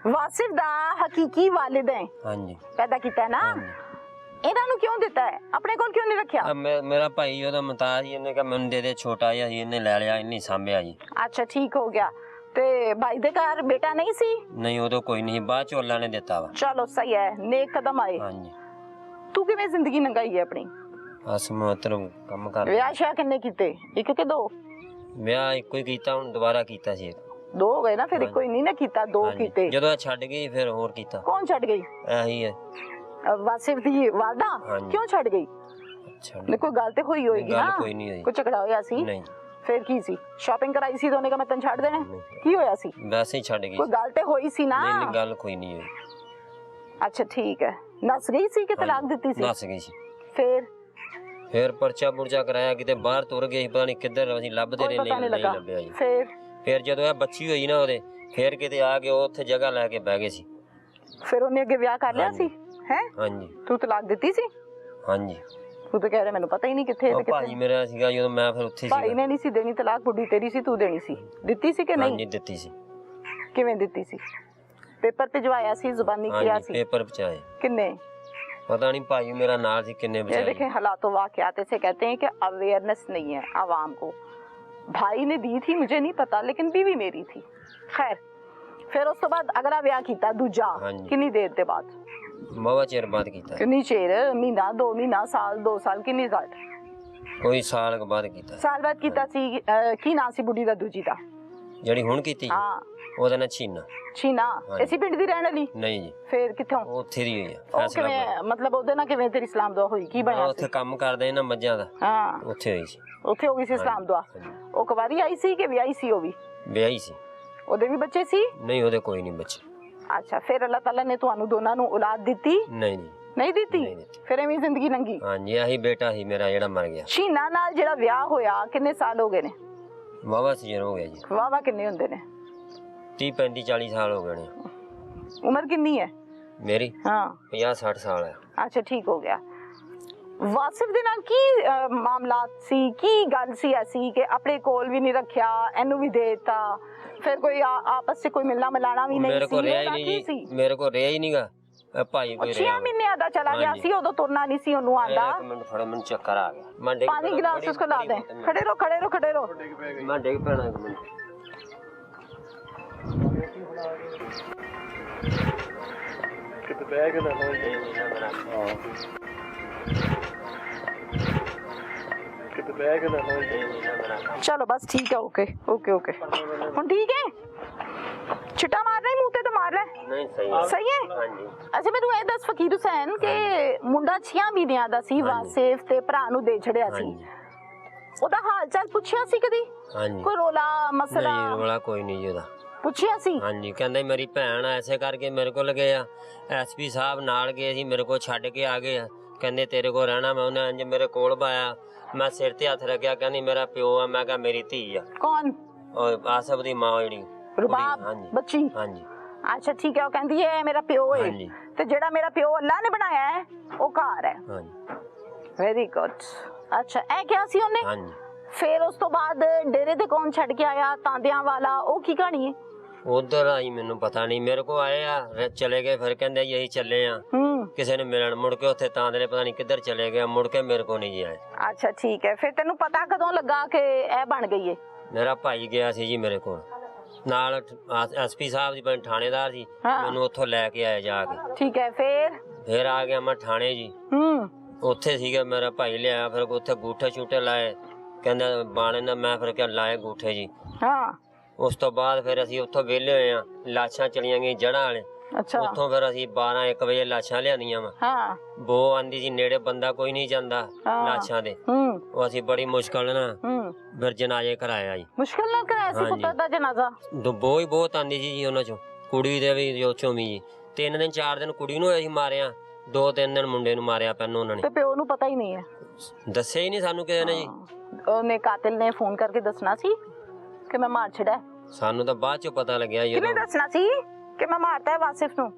वासिफ दा हकीकी वालिद है। हां जी। पैदा कीता है ना? ਇਹਨਾਂ ਨੂੰ ਕਿਉਂ ਦਿੱਤਾ ਹੈ, ਆਪਣੇ ਕੋਲ ਕਿਉਂ ਨਹੀਂ ਰੱਖਿਆ? ਮੇਰਾ ਭਾਈ ਉਹਦਾ ਮਤਾਜ ਹੀ, ਇਹਨੇ ਕਿਹਾ ਮੈਨੂੰ ਦੇ ਦੇ, ਛੋਟਾ ਜਿਹਾ ਸੀ, ਇਹਨੇ ਲੈ ਲਿਆ, ਇਹਨੇ ਸਾਂਭਿਆ ਜੀ। ਅੱਛਾ ਠੀਕ ਹੋ ਗਿਆ। ਤੇ ਭਾਈ ਦੇ ਘਰ ਬੇਟਾ ਨਹੀਂ ਸੀ? ਨਹੀਂ, ਉਦੋਂ ਕੋਈ ਨਹੀਂ, ਬਾਅਦ ਚ ਅੱਲਾ ਨੇ ਦਿੱਤਾ ਵਾ। ਚਲੋ ਸਹੀ ਹੈ, ਨੇਕ ਕਦਮ ਆਏ। ਹਾਂਜੀ। ਤੂੰ ਕਿਵੇਂ ਜ਼ਿੰਦਗੀ ਲੰਘਾਈ ਹੈ ਆਪਣੀ? ਅਸ ਮਤਲਬ ਕੰਮ ਕਰ। ਵਿਆਹ ਸ਼ਾਹ ਕਿੰਨੇ ਕੀਤੇ? ਇੱਕ ਕਿ ਦੋ? ਵਿਆਹ ਇੱਕੋ ਹੀ ਕੀਤਾ, ਹੁਣ ਦੁਬਾਰਾ ਕੀਤਾ ਸੀ। ਦੋ ਹੋ ਗਏ ਨਾ, ਫਿਰ ਇੱਕੋ ਹੀ ਨਹੀਂ ਨਾ ਕੀਤਾ, ਦੋ ਕੀਤੇ। ਜਦੋਂ ਛੱਡ ਗਈ ਫਿਰ ਹੋਰ ਕੀਤਾ। ਕੌਣ ਛੱਡ ਗਈ? ਇਹੀ ਹੈ ਵਾਸਿਫ ਦੀ ਵਾਲਦਾ। ਕਿਉਂ ਛੱਡ ਗਈ? ਨੇ ਕੋਈ ਗੱਲ ਤੇ ਹੋਈ ਹੋਏਗੀ ਨਾ? ਕੋਈ ਨਹੀਂ ਹੋਈ। ਕੋਈ ਝਗੜਾ ਹੋਇਆ ਸੀ? ਨਹੀਂ। ਫਿਰ ਕੀ ਸੀ? ਸ਼ਾਪਿੰਗ ਕਰਾਈ ਸੀ ਤਾਂ ਉਹਨੇ ਕਹਾ ਮੈਂ ਤੈਨੂੰ ਛੱਡ ਦੇਣਾ? ਕੀ ਹੋਇਆ ਸੀ? ਵੈਸੇ ਹੀ ਛੱਡ ਗਈ। ਕੋਈ ਗੱਲ ਤੇ ਹੋਈ ਸੀ ਨਾ? ਨਹੀਂ, ਗੱਲ ਕੋਈ ਨਹੀਂ ਹੋਈ। ਅੱਛਾ ਠੀਕ ਹੈ। ਨਸ ਗਈ ਸੀ ਕਿ ਤਲਾਕ ਦਿੱਤੀ ਸੀ? ਨਸ ਗਈ ਸੀ। ਫਿਰ ਪਰਚਾ ਪੁਰਚਾ ਕਰਾਇਆ, ਕਿਤੇ ਬਾਹਰ ਤੁਰ ਗਈ, ਪਤਾ ਨਹੀਂ ਕਿੱਧਰ, ਅਸੀਂ ਲੱਭਦੇ ਰਹੇ, ਨਹੀਂ ਲੱਭਿਆ ਜੀ। ਫਿਰ ਜਦੋਂ ਇਹ ਬੱਚੀ ਹੋਈ ਨਾ ਉਹਦੇ, ਫਿਰ ਕਿਤੇ ਆ ਕੇ ਉਹ ਉੱਥੇ ਜਗ੍ਹਾ ਲੈ ਕੇ ਬਹਿ ਗਏ ਸੀ। ਫਿਰ ਉਹਨੇ ਅੱਗੇ ਵਿਆਹ ਕਰ ਲਿਆ ਸੀ? ਹੈ? ਹਾਂਜੀ। ਤੂੰ ਤਲਾਕ ਦਿੱਤੀ ਸੀ? ਹਾਂਜੀ। ਤੂੰ ਤਾਂ ਕਹਿ ਰਿਹਾ ਮੈਨੂੰ ਪਤਾ ਹੀ ਨਹੀਂ ਕਿੱਥੇ ਤੇ ਭਾਈ ਮੇਰਾ ਸੀਗਾ ਜਦੋਂ ਮੈਂ ਫਿਰ ਉੱਥੇ ਸੀ। ਭਾਈ ਨੇ ਨਹੀਂ ਸੀ ਦੇਣੀ ਤਲਾਕ, ਬੁੱਢੀ ਤੇਰੀ ਸੀ, ਤੂੰ ਦੇਣੀ ਸੀ। ਦਿੱਤੀ ਸੀ ਕਿ ਨਹੀਂ? ਹਾਂਜੀ ਦਿੱਤੀ ਸੀ। ਕਿਵੇਂ ਦਿੱਤੀ ਸੀ? ਪੇਪਰ ਭਿਜਵਾਇਆ ਸੀ, ਜ਼ੁਬਾਨੀ ਕਿਹਾ ਸੀ? पेपर पहुंचाए। किन्ने? पता नहीं, भाई मेरा नाल थी, किन्ने ये देखें, हालातों वाकयात से कहते हैं कि अवेयरनेस नहीं है आवाम को। भाई ने दी थी, मुझे नहीं पता, लेकिन बीवी मेरी थी। खैर, फिर उस तो बाद अगला ब्याह कीता दूजा किन्नी देर दे बाद? बाबा चेर बाद कीता। किन्नी चेर? महीना, 2 महीना, साल, 2 साल, किन्नी साल? कोई साल के बाद कीता। साल बाद कीता सी। की नाम सी बुढ़ी दा दूजी दा? ਜਿਹੜੀ ਹੁਣ ਕੀਤੀ? ਹਾਂ। ਉਹਦਾ ਨਾਂ ਛੀਨਾ। ਛੀਨਾ? ਇਸੇ ਪਿੰਡ ਦੀ ਰਹਿਣ ਵਾਲੀ? ਨਹੀਂ ਜੀ। ਫਿਰ ਕਿੱਥੋਂ? ਉਹ ਉੱਥੇ ਦੀ ਹੋਈ ਆ। ਉਹ ਕਿਵੇਂ, ਮਤਲਬ ਉਹਦੇ ਨਾਲ ਕਿਵੇਂ ਤੇਰੀ ਇਸਲਾਮ ਦੁਆ ਹੋਈ? ਕੀ ਬਣਿਆ? ਉੱਥੇ ਕੰਮ ਕਰਦੇ ਨਾ ਮੱਝਾਂ ਦਾ। ਹਾਂ। ਉੱਥੇ ਹੋਈ ਸੀ। ਉੱਥੇ ਹੋ ਗਈ ਸੀ ਇਸਲਾਮ ਦੁਆ। ਉਹ ਕੁਵਾਰੀ ਆਈ ਸੀ ਕਿ ਵਿਆਹੀ ਸੀ? ਉਹ ਵੀ ਵਿਆਹੀ ਸੀ। ਉਹਦੇ ਵੀ ਬੱਚੇ ਸੀ? ਨਹੀਂ, ਉਹਦੇ ਕੋਈ ਨਹੀਂ ਬੱਚੇ। ਅੱਛਾ, ਫਿਰ ਅੱਲਾਹ ਤਾਲਾ ਨੇ ਤੁਹਾਨੂੰ ਦੋਨਾਂ ਨੂੰ ਔਲਾਦ ਦਿੱਤੀ? ਨਹੀਂ ਜੀ। ਨਹੀਂ ਦਿੱਤੀ? ਫਿਰ ਐਵੇਂ ਜ਼ਿੰਦਗੀ ਲੰਘੀ? ਹਾਂਜੀ, ਆਹੀ ਬੇਟਾ ਸੀ ਮੇਰਾ ਜਿਹੜਾ ਮਰ ਗਿਆ। ਛੀਨਾ ਨਾਲ ਜਿਹੜਾ ਵਿਆਹ ਹੋਇਆ ਕਿੰਨੇ ਸਾਲ ਹੋ ਗਏ ਨੇ? ਵਾਵਾ ਸੀਜ਼ਨ ਹੋ ਗਿਆ ਜੀ। ਵਾਵਾ ਕਿੰਨੇ ਹੁੰਦੇ ਨੇ? 30 35 40 ਸਾਲ ਹੋ ਗਏ ਨੇ। ਉਮਰ ਕਿੰਨੀ ਹੈ ਮੇਰੀ? ਹਾਂ 50 60 ਸਾਲ ਹੈ। ਅੱਛਾ ਠੀਕ ਹੋ ਗਿਆ। ਵਾਸਿਫ ਦੇ ਨਾਲ ਕੀ ਮਾਮਲਾਤ ਸੀ, ਕੀ ਗੱਲ ਸੀ ਐਸੀ ਕਿ ਆਪਣੇ ਕੋਲ ਵੀ ਨਹੀਂ ਰੱਖਿਆ, ਇਹਨੂੰ ਵੀ ਦੇ ਦਿੱਤਾ, ਫਿਰ ਕੋਈ ਆਪਸ ਵਿੱਚ ਕੋਈ ਮਿਲਣਾ ਮਿਲਾਣਾ ਵੀ ਨਹੀਂ ਸੀ? ਮੇਰੇ ਕੋਲ ਰਿਹਾ ਹੀ ਨਹੀਂ ਜੀ, ਮੇਰੇ ਕੋਲ ਰਿਹਾ ਹੀ ਨਹੀਂਗਾ। ਭਾਈ ਕੋਈ 6 ਮਹੀਨੇ ਦਾ ਚਲਾ ਗਿਆ ਸੀ, ਉਦੋਂ ਤੁਰਨਾ ਨਹੀਂ ਸੀ ਉਹਨੂੰ ਆਂਦਾ। ਇੱਕ ਮਿੰਟ ਫੜੋ, ਮੈਨੂੰ ਚੱਕਰ ਆ ਗਿਆ। ਪਾਣੀ गिलास उसको ला दे। खड़े रहो खड़े रहो खड़े रहो। मैं डिग पैना एक मिनट। किते बैग ले लो, किते बैग ले लो। चलो बस ठीक है, ओके ओके ओके। ਹੁਣ ਠੀਕ ਹੈ? ਛਿੱਟਾ ਮਾਰਨਾ ਹੀ ਮੂੰਹ ਤੇ ਤਾਂ ਮਾਰ ਲੈ। ਨਹੀਂ ਸਹੀ ਹੈ। ਸਹੀ ਹੈ? ਹਾਂਜੀ। ਅੱਛਾ ਮੈਨੂੰ ਇਹ ਦੱਸ ਫਕੀਰ ਹੁਸੈਨ ਕਿ ਮੁੰਡਾ 6 ਮਹੀਨਿਆਂ ਦਾ ਸੀ, ਵਾਸਿਫ, ਤੇ ਭਰਾ ਨੂੰ ਦੇ ਛੜਿਆ ਸੀ। ਉਹਦਾ ਹਾਲ ਚਾਲ ਪੁੱਛਿਆ ਸੀ ਕਦੀ? ਹਾਂਜੀ। ਕੋਈ ਰੋਲਾ ਮਸਲਾ? ਨਹੀਂ, ਰੋਲਾ ਕੋਈ ਨਹੀਂ ਜੀ ਉਹਦਾ। ਪੁੱਛਿਆ ਸੀ? ਹਾਂਜੀ, ਕਹਿੰਦੇ ਮੇਰੀ ਭੈਣ ਐਸੇ ਕਰਕੇ ਮੇਰੇ ਕੋਲ ਗਏ ਆ, ਐਸਪੀ ਸਾਹਿਬ ਨਾਲ ਗਏ ਸੀ, ਮੇਰੇ ਕੋਲ ਛੱਡ ਕੇ ਆ ਗਏ ਆ, ਕਹਿੰਦੇ ਤੇਰੇ ਕੋਲ ਰਹਿਣਾ। ਮੈਂ ਉਹਨੇ ਇੰਜ ਮੇਰੇ ਕੋਲ ਪਾਇਆ, ਮੈਂ ਸਿਰ ਤੇ ਹੱਥ ਰੱਖਿਆ, ਕਹਿੰਦੀ ਮੇਰਾ ਪਿਓ ਆ। ਮੈਂ ਕਿਹਾ ਮੇਰੀ ਧੀ ਆ। ਕੌਣ? ਉਹ ਆਸਫ ਦੀ ਮਾਂ ਜਿਹੜੀ ਰਬਾਬ ਬੱਚੀ? ਹਾਂਜੀ। ਅੱਛਾ ਠੀਕ ਹੈ। ਉਹ ਕਹਿੰਦੀ ਹੈ ਮੇਰਾ ਪਿਓ ਹੈ, ਤੇ ਜਿਹੜਾ ਮੇਰਾ ਪਿਓ ਅੱਲਾ ਨੇ ਬਣਾਇਆ ਹੈ ਉਹ ਘਰ ਹੈ। ਹਾਂਜੀ। Very good. ਅੱਛਾ ਇਹ ਕਿਹਾ ਸੀ ਉਹਨੇ? ਹਾਂਜੀ। ਫਿਰ ਉਸ ਤੋਂ ਬਾਅਦ ਡੇਰੇ ਤੇ ਕੌਣ ਛੱਡ ਕੇ ਆਇਆ? ਤਾਂਦਿਆਂ ਵਾਲਾ, ਉਹ ਕੀ ਕਹਾਣੀ ਹੈ? ਉਧਰ ਆਈ ਮੈਨੂੰ ਪਤਾ ਨਹੀਂ, ਮੇਰੇ ਕੋ ਆਏ ਆ, ਚਲੇ ਗਏ, ਫਿਰ ਕਹਿੰਦੇ ਯਹੀ ਚੱਲੇ ਆ ਕਿਸੇ ਨੇ ਮਿਲਣ। ਮੁੜ ਕੇ ਉੱਥੇ ਤਾਂਦੇ ਨੇ ਪਤਾ ਨਹੀਂ ਕਿੱਧਰ ਚਲੇ ਗਏ, ਮੁੜ ਕੇ ਮੇਰੇ ਕੋ ਨਹੀਂ ਜੀ ਆਏ। ਅੱਛਾ ਠੀਕ ਹੈ। ਫਿਰ ਤੈਨੂੰ ਪਤਾ ਕਦੋਂ ਲੱਗਾ ਕਿ ਇਹ ਬਣ ਗਈ ਹੈ? ਮੇਰਾ ਭਾਈ ਗਿਆ ਸੀ ਜੀ ਮੇਰੇ ਕੋਲ ਨਾਲ, ਐਸਪੀ ਸਾਹਿਬ ਦੀ ਬਣ ਥਾਣੇਦਾਰ ਸੀ, ਮੈਨੂੰ ਉੱਥੋਂ ਲੈ ਕੇ ਆਏ ਜਾ ਕੇ। ਠੀਕ ਹੈ। ਫਿਰ ਆ ਗਿਆ ਮੈਂ ਥਾਣੇ ਜੀ। ਉੱਥੇ ਸੀਗਾ ਮੇਰਾ ਭਾਈ ਲਿਆਇਆ, ਫਿਰ ਉੱਥੇ ਗੂਠੇ ਛੂਟੇ ਲਾਏ, ਕਹਿੰਦਾ ਬਾਣੇ ਨਾਲ। ਮੈਂ ਫਿਰ ਕਿਹਾ ਲਾਏ ਗੂਠੇ ਜੀ। ਹਾਂ। ਉਸ ਤੋਂ ਬਾਅਦ ਫਿਰ ਅਸੀਂ ਉੱਥੋਂ ਵਿਹਲੇ ਹੋਏ ਆ, ਲਾਸ਼ਾਂ ਚਲੀਆਂ ਗਈਆਂ ਜੜ੍ਹਾਂ ਵਾਲੇ। ਅੱਛਾ ਉੱਥੋਂ ਫਿਰ ਅਸੀਂ 12-1 ਵਜੇ ਲਾਸ਼ਾਂ ਲਿਆਂਦੀਆਂ ਵਾ। ਹਾਂ ਬੋ ਆਂਦੀ ਜੀ ਨੇੜੇ ਬੰਦਾ ਕੋਈ ਨਹੀਂ ਜਾਂਦਾ ਲਾਸ਼ਾਂ ਦੇ। ਉਹ ਅਸੀਂ ਬੜੀ ਮੁਸ਼ਕਲ ਨਾਲ ਫਿਰ ਜਨਾਜ਼ੇ ਕਰਾਇਆ ਜੀ। ਮੁਸ਼ਕਲ ਨਾਲ ਕਰਾਇਆ ਸੀ ਪੁੱਤਰ ਦਾ ਜਨਾਜ਼ਾ? ਬੋ ਹੀ ਬਹੁਤ ਆਂਦੀ ਸੀ ਜੀ ਉਹਨਾਂ ਚੋਂ, ਕੁੜੀ ਦੇ ਵੀ ਜੋ ਚੋਂ ਵੀ ਜੀ। 3 ਦਿਨ 4 ਦਿਨ ਕੁੜੀ ਨੂੰ ਅਸੀਂ ਮਾਰਿਆ, 2-3 ਦਿਨ ਮੁੰਡੇ ਨੂੰ ਮਾਰਿਆ ਪਹਿਲਾਂ ਉਹਨਾਂ ਨੇ। ਤੇ ਪਿਓ ਨੂੰ ਪਤਾ ਹੀ ਨਹੀਂ ਹੈ? ਦੱਸਿਆ ਹੀ ਨਹੀਂ ਸਾਨੂੰ ਕਿਸੇ ਨੇ ਜੀ। ਉਹਨੇ ਕਾਤਿਲ ਨੇ ਫੋਨ ਕਰਕੇ ਦੱਸਣਾ ਸੀ ਕਿ ਮੈਂ ਮਾਰ ਛੜਿਆ? ਸਾਨੂੰ ਤਾਂ ਬਾਅਦ ਚੋਂ ਪਤਾ ਲੱਗਿਆ ਜੀ। ਕਿਹਨੇ ਦੱਸਣਾ ਸੀ ਕਿ ਮੈਂ ਮਾਰਤਾ ਹੈ ਵਾਸਿਫ ਨੂੰ?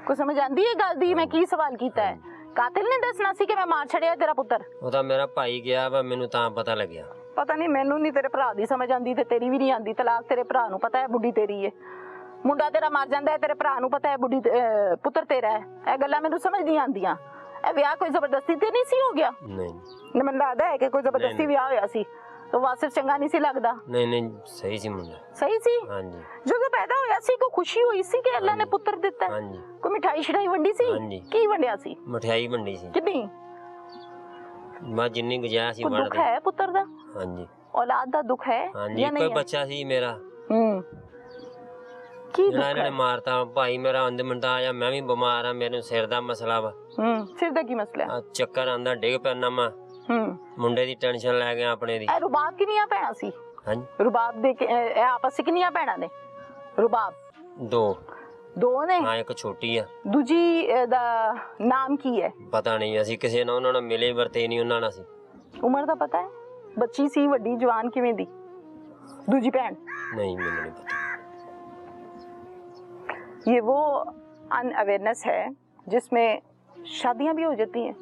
ਕੋਈ ਸਮਝ ਆਂਦੀ ਹੈ ਗੱਲ ਦੀ? ਮੈਂ ਕੀ ਸਵਾਲ ਕੀਤਾ ਹੈ? ਕਾਤਿਲ ਨੇ ਦੱਸਣਾ ਸੀ ਕਿ ਮੈਂ ਮਾਰ ਛੜਿਆ ਤੇਰਾ ਪੁੱਤਰ? ਉਹ ਤਾਂ ਮੇਰਾ ਭਾਈ ਗਿਆ ਵਾ, ਮੈਨੂੰ ਤਾਂ ਪਤਾ ਲੱਗਿਆ। ਪਤਾ ਨਹੀਂ, ਮੈਨੂੰ ਨਹੀਂ ਤੇਰੇ ਭਰਾ ਦੀ ਸਮਝ ਆਂਦੀ ਤੇ ਤੇਰੀ ਵੀ ਨਹੀਂ ਆਂਦੀ। ਤਲਾਕ ਤੇਰੇ ਭਰਾ ਨੂੰ ਪਤਾ ਹੈ, ਬੁੱਢੀ ਤੇਰੀ ਹੈ। ਮੁੰਡਾ ਤੇਰਾ ਮਰ ਜਾਂਦਾ ਹੈ, ਤੇਰੇ ਭਰਾ ਨੂੰ ਪਤਾ ਹੈ ਬੁੱਢੀ ਪੁੱਤਰ ਤੇਰਾ ਹੈ। ਇਹ ਗੱਲਾਂ ਮੈਨੂੰ ਸਮਝ ਨਹੀਂ ਆਂਦੀਆਂ। ਇਹ ਵਿਆਹ ਕੋਈ ਜ਼ਬਰਦਸਤੀ ਤੇ ਨਹੀਂ ਸੀ ਹੋ ਗਿਆ? ਨਹੀਂ, ਮੈਨੂੰ ਲੱਗਦਾ ਹੈ ਕਿ ਕੋਈ ਜ਼ਬਰਦਸਤੀ ਵਿਆਹ ਹੋਇਆ ਸੀ। तो वासिफ चंगा नहीं सी लगदा? नहीं नहीं, सही सी मुंडा। सही सी? हां जी। जो पैदा होया सी को खुशी हुई सी कि अल्लाह ने पुत्र दिता? हां जी। कोई मिठाई शिठाई वंडी सी? हां जी। की वंडिया सी? मिठाई वंडी सी। कितनी? मैं जिन्नी गुजाया सी वंड। दुख है पुत्र दा? हां जी। औलाद दा दुख है? हां जी। कोई बच्चा सी मेरा। की दुख है? इन्होंने मारता भाई मेरा अंद मिंटा आया, मैं भी बीमार हां, मेरे सिर दा मसला वा। सिर दा की मसला है? चक्कर आंदा, डिग पैना मैं। मुंडे दी टेंशन ले गया अपने दी। ए रुबाब कितनियां भैणां सी? हां जी। रुबाब दे के आपस में कितनियां भैणां ने? रुबाब 2 ने? हां, एक छोटी है। दूजी दा नाम की है? पता नहीं, ਅਸੀਂ ਕਿਸੇ ਨਾਲ ਉਹਨਾਂ ਨਾਲ ਮਿਲੇ ਵਰਤੇ ਨਹੀਂ ਉਹਨਾਂ ਨਾਲ। ਸੀ ਉਮਰ ਦਾ ਪਤਾ ਹੈ? ਬੱਚੀ ਸੀ ਵੱਡੀ ਜਵਾਨ ਕਿਵੇਂ ਦੀ? ਦੂਜੀ ਭੈਣ? नहीं, ਮੈਨੂੰ नहीं पता। ये वो अनअवेयरनेस है जिसमें शादियां भी हो जाती हैं,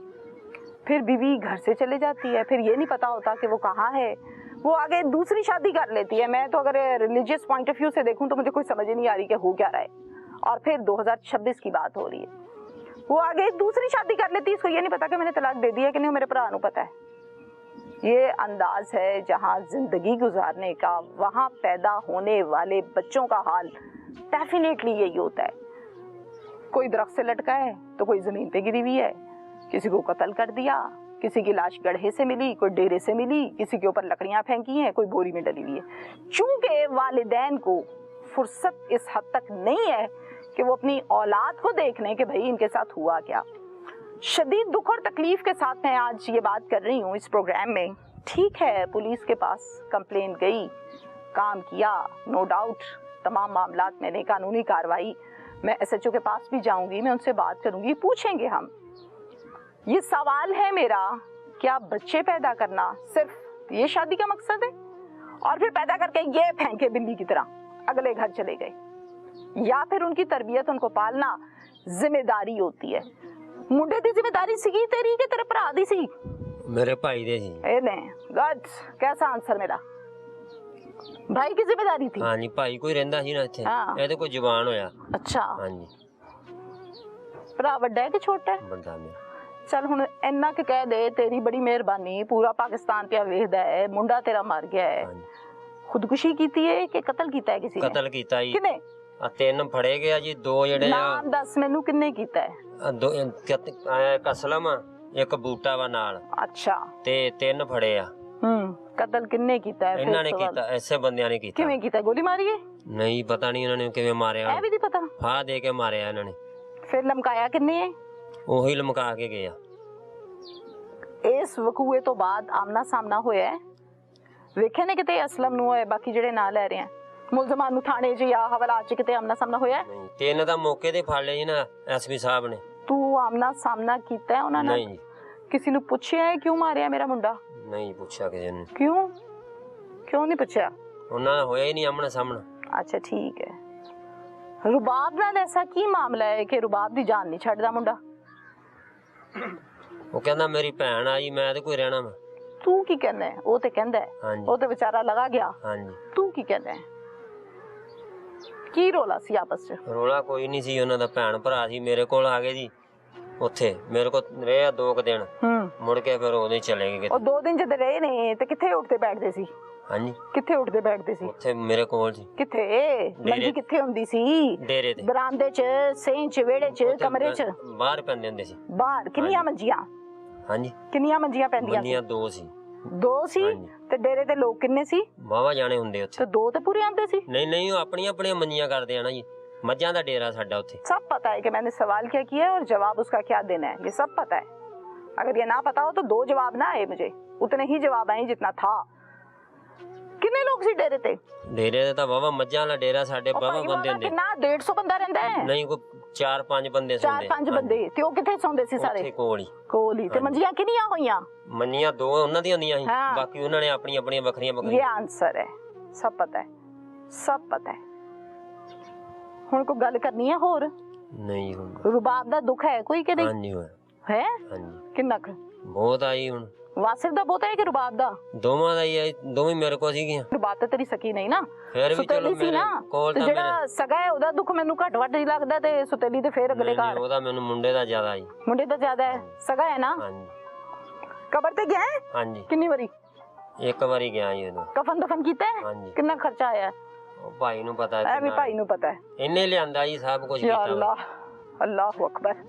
फिर बीवी घर से चले जाती है, फिर ये नहीं पता होता कि वो कहाँ है, वो आगे दूसरी शादी कर लेती है। मैं तो अगर रिलीजियस पॉइंट ऑफ व्यू से देखूं तो मुझे कोई समझ ही नहीं आ रही कि हो क्या रहा है। और फिर 2026 की बात हो रही है, वो आगे दूसरी शादी कर लेती है, इसको ये नहीं पता कि मैंने तलाक दे दिया कि नहीं, मेरे भरा को पता है। ये अंदाज है जहाँ जिंदगी गुजारने का, वहाँ पैदा होने वाले बच्चों का हाल डेफिनेटली यही होता है। कोई दरख्त से लटका है तो कोई जमीन पे गिरी हुई है, किसी को कत्ल कर दिया, किसी की लाश गड्ढे से मिली, कोई डेरे से मिली, किसी के ऊपर लकड़ियां फेंकी हैं, कोई बोरी में डली हुई है। चूंकि वालिदैन को फुर्सत इस हद तक नहीं है कि वो अपनी औलाद को देख लें कि भाई इनके साथ हुआ क्या। शदीद दुख और तकलीफ के साथ मैं आज ये बात कर रही हूँ इस प्रोग्राम में। ठीक है, पुलिस के पास कंप्लेन गई, काम किया, नो डाउट, तमाम मामलात मैंने कानूनी कार्रवाई, मैं SHO के पास भी जाऊंगी, मैं उनसे बात करूंगी, पूछेंगे हम। ये सवाल है मेरा, क्या बच्चे पैदा करना सिर्फ ये शादी का मकसद है और फिर पैदा करके ये फेंके बिल्ली की तरह अगले घर चले गए, या फिर उनकी तरबियत, उनको पालना जिम्मेदारी होती है? मुंडे दी जिम्मेदारी सी तेरी कि तेरे भरा दी सी? मेरे भाई दे सी। गुड, कैसा आंसर मेरा? भाई की जिम्मेदारी थी? हाँ जी, भाई कोई रहंदा सी ना इत्थे, ਇਹਦੇ ਕੋਈ ਜਵਾਨ ਹੋਇਆ। अच्छा, हाँ जी। भरा ਵੱਡਾ ਹੈ ਕਿ ਛੋਟਾ ਹੈ? ਵੱਡਾ ਮੇਰਾ। चल हुण इन्ना कि कह दे, तेरी बड़ी मेहरबानी, पूरा पाकिस्तान पिया वेखदा है, मुंडा तेरा मर गया है। खुदकुशी कीती है कि कत्ल कीता है किसी ने? कत्ल कीता जी। किने? 3 फड़े गया जी, 2 ਜਿਹੜੇ नाम दस मैनू किन्ने कीता है? ਇੱਕ ਅਸਲਮ, ਇੱਕ ਬੂਟਾ ਵਾ ਨਾਲ। अच्छा, ਤੇ 3 ਫੜੇ ਆ। कत्ल किन्ने कीता है? ਇਹਨਾਂ ਨੇ ਕੀਤਾ, ਐਸੇ ਬੰਦਿਆਂ ਨੇ ਕੀਤਾ। किवें कीता? गोली मारी है? ਨਹੀਂ ਪਤਾ ਨਹੀਂ ਉਹਨਾਂ ਨੇ ਕਿਵੇਂ ਮਾਰਿਆ। ਇਹ ਵੀ ਨਹੀਂ ਪਤਾ। ਫਾਹ ਦੇ ਕੇ ਮਾਰਿਆ ਇਹਨਾਂ ਨੇ। ਫਿਰ ਲਮਕਾਇਆ ਕਿੰਨੇ ਹੈ? ਉਹੀ ਲਮਕਾ ਕੇ ਗਏ ਆ। ਇਸ ਵਕੂਏ ਤੋਂ ਬਾਅਦ ਆਮਨਾ ਸਾਹਮਣਾ ਹੋਇਆ ਹੈ? ਵੇਖਿਆ ਨੇ ਕਿਤੇ ਅਸਲਮ ਨੂੰ ਹੈ, ਬਾਕੀ ਜਿਹੜੇ ਨਾਂ ਲੈ ਰਹੇ ਆ ਮੁਲਜ਼ਮਾਂ ਨੂੰ ਥਾਣੇ 'ਚ ਜਾਂ ਹਵਾਲਾਤ 'ਚ ਕਿਤੇ ਆਮਨਾ ਸਾਹਮਣਾ ਹੋਇਆ? ਨਹੀਂ, 3 ਦਾ ਮੌਕੇ ਤੇ ਫੜ ਲਿਆ ਜੀ ਨਾ ਐਸਪੀ ਸਾਹਿਬ ਨੇ। ਤੂੰ ਆਮਨਾ ਸਾਹਮਣਾ ਕੀਤਾ ਹੈ ਉਹਨਾਂ ਨਾਲ? ਨਹੀਂ ਜੀ। ਕਿਸੇ ਨੂੰ ਪੁੱਛਿਆ ਹੈ ਕਿਉਂ ਮਾਰਿਆ ਮੇਰਾ ਮੁੰਡਾ? ਨਹੀਂ ਪੁੱਛਿਆ ਕਿਸੇ ਨੇ। ਕਿਉਂ ਨਹੀਂ ਪੁੱਛਿਆ? ਉਹਨਾਂ ਦਾ ਹੋਇਆ ਹੀ ਨਹੀਂ ਆਮਣਾ ਸਾਹਮਣਾ। अच्छा ठीक है। रुबाब नाल ऐसा की मामला है कि रुबाब दी जान नहीं छड्डदा मुंडा? ਉਹ ਕਹਿੰਦਾ ਮੇਰੀ ਭੈਣ ਆਈ, ਮੈਂ ਤੇ ਕੋਈ ਰਹਿਣਾ ਵਾ। तू की कहना है? वो ते कहंदा है, हाँ जी। वो ते बेचारा लगा गया। हाँ जी। तू की कहना है? की रोला सी आपस च? ਰੋਲਾ ਕੋਈ ਨਹੀਂ ਸੀ, ਉਹਨਾਂ ਦਾ ਭੈਣ ਭਰਾ ਸੀ, ਮੇਰੇ ਕੋਲ ਆ ਗਏ ਜੀ। ਉੱਥੇ ਮੇਰੇ ਕੋਲ ਰਿਹਾ 2 ਦਿਨ, ਮੁੜ ਕੇ ਫਿਰ ਉਹਦੇ ਚਲੇ ਗਏ। ਉਹ 2 ਦਿਨ ਜਦ ਰਹੇ ਨੇ ਤੇ ਕਿੱਥੇ ਉੱਠਦੇ ਬੈਠਦੇ ਸੀ? ਹਾਂਜੀ, ਕਿੱਥੇ ਉੱਠਦੇ ਬੈਠਦੇ ਸੀ? ਉੱਥੇ ਮੇਰੇ ਕੋਲ ਸੀ। ਕਿੱਥੇ? ਮੰਜੀ ਕਿੱਥੇ ਹੁੰਦੀ ਸੀ? ਡੇਰੇ ਤੇ, ਬਰਾਂਡੇ 'ਚ, ਸੇਂ 'ਚ, ਵਿਹੜੇ 'ਚ, ਕਮਰੇ 'ਚ? ਬਾਹਰ ਪੈਂਦੇ ਹੁੰਦੇ ਸੀ। ਬਾਹਰ ਕਿੰਨੀਆਂ ਮੰਜੀਆਂ? ਹਾਂਜੀ, ਕਿੰਨੀਆਂ ਮੰਜੀਆਂ ਪੈਂਦੀਆਂ ਸੀ? ਮੰਜੀਆਂ 2 ਸੀ। 2 ਸੀ? ਤੇ ਡੇਰੇ ਤੇ ਲੋਕ ਕਿੰਨੇ ਸੀ? ਵਾਹਵਾ ਜਾਣੇ ਹੁੰਦੇ ਉੱਥੇ। ਤੇ 2 ਤੇ ਪੂਰੇ ਆਂਦੇ ਸੀ? ਨਹੀਂ ਨਹੀਂ, ਉਹ ਆਪਣੀਆਂ ਆਪਣੀਆਂ ਮੰਜੀਆਂ ਕਰਦੇ ਆ ਨਾ ਜੀ। ਮੱਝਾਂ ਦਾ ਡੇਰਾ ਸਾਡਾ ਉੱਥੇ। सब पता है कि मैंने सवाल क्या किया है और जवाब उसका क्या देना है, ये सब पता है। अगर ये ना पता हो तो 2 जवाब ना आए मुझे, उतने ही जवाब आए जितना था। कितने लोग सी डेरे ते? ਡੇਰੇ ਤੇ ਤਾਂ ਵਾਵਾ ਮੱਝਾਂ ਵਾਲਾ ਡੇਰਾ ਸਾਡੇ ਵਾਵਾ ਬੰਦੇ ਹੁੰਦੇ। कितना 150 बंदा रहंदा है? ਨਹੀਂ ਕੋਈ 4-5 ਬੰਦੇ ਸੌਂਦੇ। 4-5 ਬੰਦੇ ਤੇ ਉਹ ਕਿੱਥੇ ਸੌਂਦੇ ਸੀ ਸਾਰੇ? ਉੱਥੇ ਕੋਲ ਹੀ। ਕੋਲ ਹੀ। ਤੇ ਮੰਜੀਆਂ ਕਿੰਨੀਆਂ ਹੋਈਆਂ? ਮੰਨੀਆਂ 2 ਉਹਨਾਂ ਦੀਆਂ ਹੁੰਦੀਆਂ ਸੀ, ਹਾਂ। ਬਾਕੀ ਉਹਨਾਂ ਨੇ ਆਪਣੀਆਂ ਆਪਣੀਆਂ ਵੱਖਰੀਆਂ ये ਵੱਖਰੀਆਂ। आंसर है, सब पता है, सब पता है। ਹੁਣ ਕੋਈ ਗੱਲ ਕਰਨੀ ਹੈ ਹੋਰ? ਨਹੀਂ ਹੁਣ ਰੁਬਾਬ ਦਾ ਦੁੱਖ ਹੈ ਕੋਈ ਕਿ ਨਹੀਂ ਹਾਂਜੀ ਹੋਇਆ। ਹੈ? ਹਾਂਜੀ ਕਿੰਨਾ ਕੁ? ਬਹੁਤ ਆਈ ਹੁਣ। ਵਾਸਿਫ ਦਾ ਬਹੁਤ ਹੈ ਕਿ ਰੁਬਾਬ ਦਾ? ਦੋਵਾਂ ਦਾ ਹੀ ਆਈ, ਦੋਵੇਂ ਮੇਰੇ ਕੋਲ ਸੀਗੀਆਂ। ਰੁਬਾਬ ਤਾਂ ਤੇਰੀ ਸਕੀ ਨਹੀਂ ਨਾ, ਫਿਰ ਵੀ ਚਲੋ ਸੁਤੇਲੀ ਸੀ ਮੇਰੇ ਨਾ। ਕੋਲ ਤੇ ਤਾਂ ਜਿਹੜਾ ਸਗਾ ਹੈ ਉਹਦਾ ਦੁੱਖ ਮੈਨੂੰ ਘੱਟ ਵੱਧ ਨਹੀਂ ਲੱਗਦਾ, ਤੇ ਸੁਤੇਲੀ ਤੇ ਫੇਰ ਅਗਲੇ ਘਰ। ਉਹਦਾ ਮੈਨੂੰ ਮੁੰਡੇ ਦਾ ਜ਼ਿਆਦਾ ਆਈ। ਮੁੰਡੇ ਦਾ ਜ਼ਿਆਦਾ ਹੈ, ਸਗਾ ਹੈ ਨਾ। ਹਾਂਜੀ ਕਬਰ ਤੇ ਗਿਆ ਹੈ? ਹਾਂਜੀ ਕਿੰਨੀ ਵਾਰੀ? ਇੱਕ ਵਾਰੀ ਗਿਆ ਜੀ ਉਦੋਂ। ਕਫਨ ਦਫਨ ਕੀਤਾ ਹੈ? ਹਾਂਜੀ। ਕਿੰਨਾ ਖਰਚਾ ਆਇਆ? ਉਹ ਭਾਈ ਨੂੰ ਪਤਾ ਐ ਵੀ ਕਿੰਨਾ ਭਾਈ ਨੂੰ ਪਤਾ ਹੈ। ਇਹਨੇ ਲਿਆਂਦਾ ਜੀ ਸਭ ਕੁਝ ਯਾ ਕੀਤਾ ਵਾ। ਅੱਲਾਹ, ਅੱਲਾਹੁ ਅਕਬਰ।